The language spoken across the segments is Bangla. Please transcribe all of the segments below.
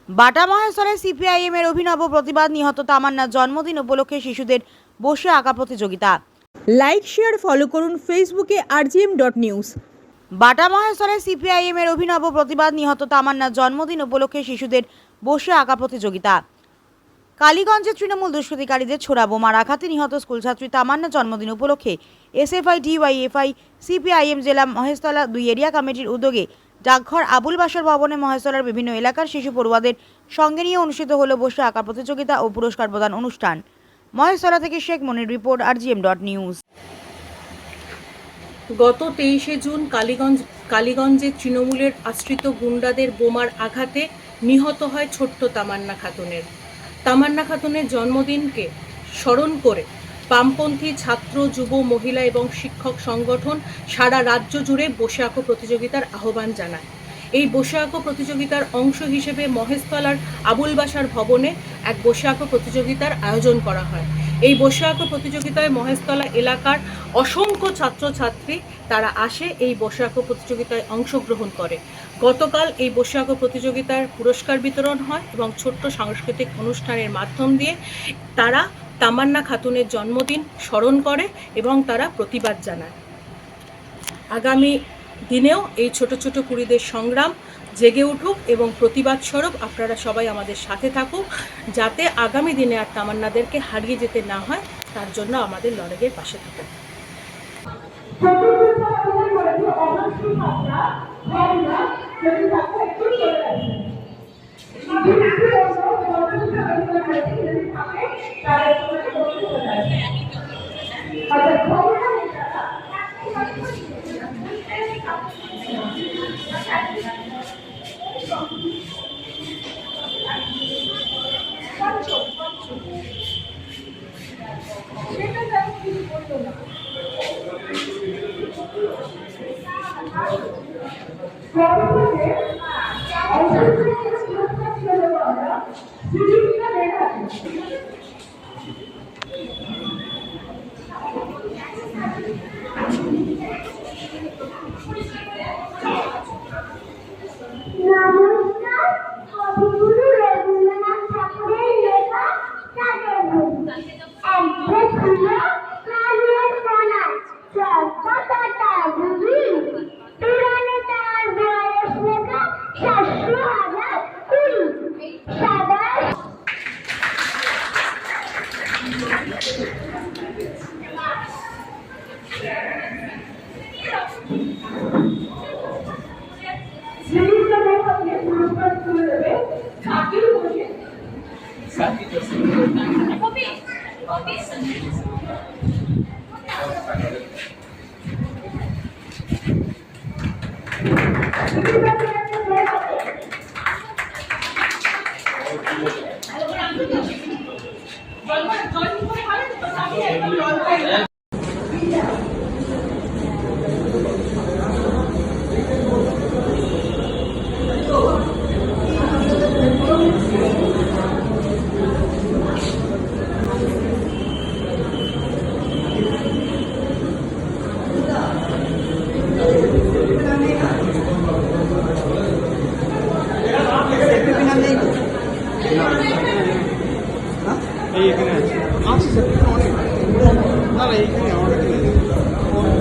বাটা মহেশতলায় সিপিআইএম এর অভিনব প্রতিবাদ। নিহত তামান্নার জন্মদিন উপলক্ষে শিশুদের বসে আঁকা প্রতিযোগিতা। লাইক শেয়ার ফলো করুন ফেসবুকে rgm.news। বাটা মহেশতলায় সিপিআইএম এর অভিনব প্রতিবাদ। নিহত তামান্নার জন্মদিন উপলক্ষে শিশুদের বসে আঁকা প্রতিযোগিতা। কালীগঞ্জে তৃণমূল দুষ্কৃতিকারীদের ছোড়া বোমার আঘাতে নিহত স্কুলছাত্রী তামান্নার জন্মদিন উপলক্ষে এসএফআই ডিওয়াইএফআই সিপিআইএম জেলা মহেশতলা 2 এরিয়া কমিটির উদ্যোগে ডাকঘর আবুল বাশার ভবনে মহেশতলার বিভিন্ন এলাকার শিশু পড়ুয়াদের সঙ্গে নিয়ে অনুষ্ঠিত হলো বসে আঁকা প্রতিযোগিতা ও পুরস্কার প্রদান অনুষ্ঠান। মহেশতলা থেকে শেখ মনির রিপোর্ট, rgm.news। গত 23শে জুন কালীগঞ্জে তৃণমূলের আশ্রিত গুন্ডাদের বোমার আঘাতে নিহত হয় ছোট্ট তামান্না খাতুনের জন্মদিনকে স্মরণ করে বামপন্থী ছাত্র, যুব, মহিলা এবং শিক্ষক সংগঠন সারা রাজ্য জুড়ে বসে আঁকো প্রতিযোগিতার আহ্বান জানায়। এই বসে আঁকো প্রতিযোগিতার অংশ হিসেবে মহেশতলার আবুল বাশার ভবনে এক বসে আঁকো প্রতিযোগিতার আয়োজন করা হয়। এই বসে আঁকো প্রতিযোগিতায় মহেশতলা এলাকার অসংখ্য ছাত্রছাত্রী তারা আসে এই বসে আঁকো প্রতিযোগিতায় অংশগ্রহণ করে। গতকাল এই বসে আঁকো প্রতিযোগিতার পুরস্কার বিতরণ হয় এবং ছোট্ট সাংস্কৃতিক অনুষ্ঠানের মাধ্যম দিয়ে তারা তামান্না খাতুনের জন্মদিন স্মরণ করে এবং তারা প্রতিবাদ জানায়। আগামী দিনেও এই ছোট ছোট কুড়িদের সংগ্রাম জেগে উঠুক এবং প্রতিবাদ স্বরূপ আপনারা সবাই আমাদের সাথে থাকুক, যাতে আগামী দিনে আর তামান্নাদেরকে হারিয়ে যেতে না হয়, তার জন্য আমাদের লড়াইয়ের পাশে থাকুক।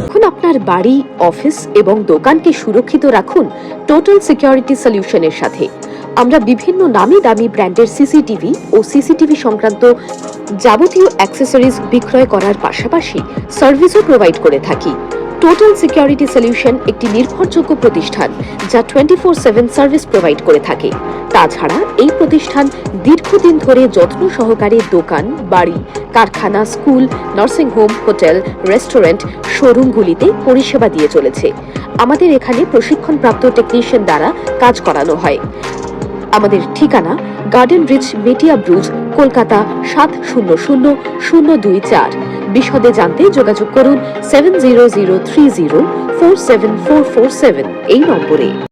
এখন আপনার বাড়ি, অফিস এবং দোকানকে সুরক্ষিত রাখুন টোটাল সিকিউরিটি সলিউশনের সাথে। আমরা বিভিন্ন নামি দামি ব্র্যান্ডের সিসিটিভি ও সিসিটিভি সংক্রান্ত যাবতীয় অ্যাক্সেসরিজ বিক্রয় করার পাশাপাশি সার্ভিসও প্রোভাইড করে থাকি। টোটাল সিকিউরিটি সলিউশন একটি নির্ভরযোগ্য প্রতিষ্ঠান যা 24/7 সার্ভিস প্রোভাইড করে থাকে। তাছাড়া এই প্রতিষ্ঠান দীর্ঘদিন ধরে যত্ন সহকারে দোকান, বাড়ি, কারখানা, school, nursing home, hotel, restaurant, শোরুমগুলিতে পরিষেবা দিয়ে চলেছে। আমাদের এখানে প্রশিক্ষণপ্রাপ্ত টেকনিশিয়ান দ্বারা কাজ করানো হয়। আমাদের ঠিকানা গার্ডেন রিচ, মেটিয়া ব্রুজ, কলকাতা 700024। বিশদে জানতে যোগাযোগ করুন 7003047447 এই নম্বরে।